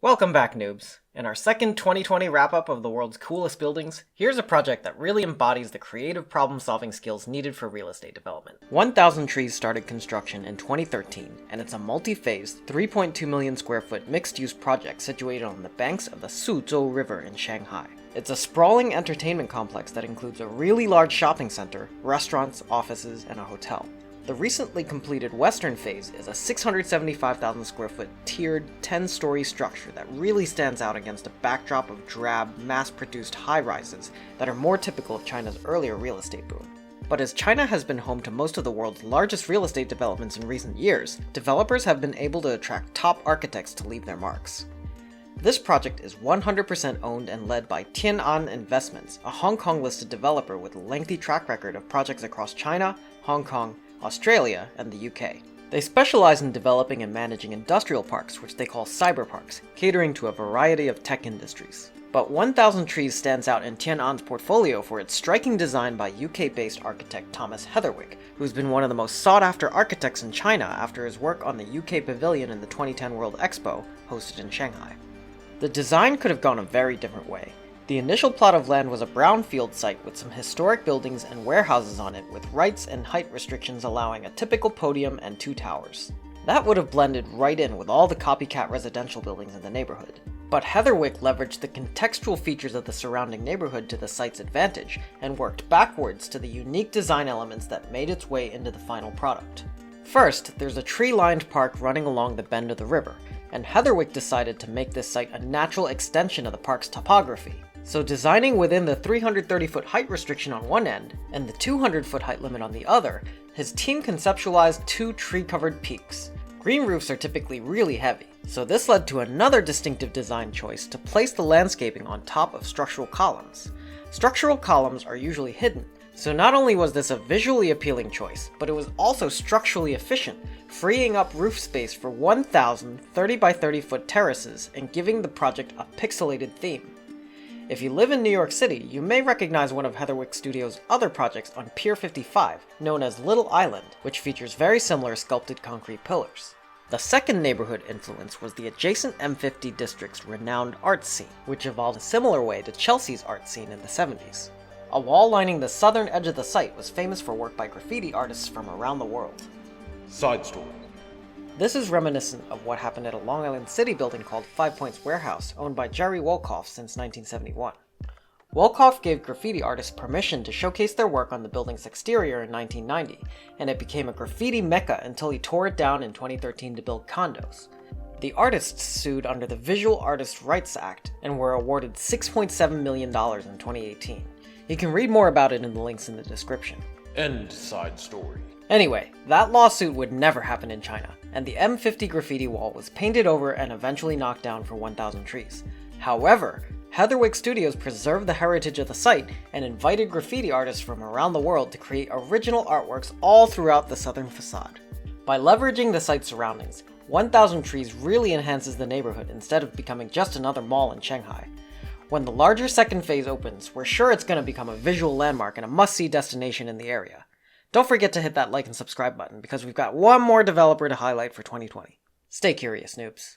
Welcome back, noobs. In our second 2020 wrap-up of the world's coolest buildings, here's a project that really embodies the creative problem-solving skills needed for real estate development. 1,000 Trees started construction in 2013, and it's a multi-phase, 3.2 million square foot mixed-use project situated on the banks of the SuZhou River in Shanghai. It's a sprawling entertainment complex that includes a really large shopping center, restaurants, offices, and a hotel. The recently completed western phase is a 675,000 square foot tiered 10-story structure that really stands out against a backdrop of drab, mass-produced high-rises that are more typical of China's earlier real estate boom. But as China has been home to most of the world's largest real estate developments in recent years, developers have been able to attract top architects to leave their marks. This project is 100% owned and led by Tian'an Investments, a Hong Kong-listed developer with a lengthy track record of projects across China, Hong Kong, Australia, and the UK. They specialize in developing and managing industrial parks, which they call cyberparks, catering to a variety of tech industries. But 1,000 Trees stands out in Tian'an's portfolio for its striking design by UK-based architect Thomas Heatherwick, who's been one of the most sought-after architects in China after his work on the UK pavilion in the 2010 World Expo, hosted in Shanghai. The design could have gone a very different way. The initial plot of land was a brownfield site with some historic buildings and warehouses on it, with rights and height restrictions allowing a typical podium and 2 towers. That would have blended right in with all the copycat residential buildings in the neighborhood. But Heatherwick leveraged the contextual features of the surrounding neighborhood to the site's advantage, and worked backwards to the unique design elements that made its way into the final product. First, there's a tree-lined park running along the bend of the river, and Heatherwick decided to make this site a natural extension of the park's topography. So designing within the 330-foot height restriction on one end, and the 200-foot height limit on the other, his team conceptualized 2 tree-covered peaks. Green roofs are typically really heavy, so this led to another distinctive design choice to place the landscaping on top of structural columns. Structural columns are usually hidden, so not only was this a visually appealing choice, but it was also structurally efficient, freeing up roof space for 1,000 30 by 30 foot terraces and giving the project a pixelated theme. If you live in New York City, you may recognize one of Heatherwick Studios' other projects on Pier 55, known as Little Island, which features very similar sculpted concrete pillars. The second neighborhood influence was the adjacent M50 district's renowned art scene, which evolved a similar way to Chelsea's art scene in the 70s. A wall lining the southern edge of the site was famous for work by graffiti artists from around the world. Side story. This is reminiscent of what happened at a Long Island City building called 5 Points Warehouse, owned by Jerry Wolkoff since 1971. Wolkoff gave graffiti artists permission to showcase their work on the building's exterior in 1990, and it became a graffiti mecca until he tore it down in 2013 to build condos. The artists sued under the Visual Artists' Rights Act and were awarded $6.7 million in 2018. You can read more about it in the links in the description. End side story. Anyway, that lawsuit would never happen in China, and the M50 graffiti wall was painted over and eventually knocked down for 1,000 Trees. However, Heatherwick Studios preserved the heritage of the site and invited graffiti artists from around the world to create original artworks all throughout the southern facade. By leveraging the site's surroundings, 1,000 Trees really enhances the neighborhood instead of becoming just another mall in Shanghai. When the larger second phase opens, we're sure it's going to become a visual landmark and a must-see destination in the area. Don't forget to hit that like and subscribe button because we've got one more developer to highlight for 2020. Stay curious, noobs.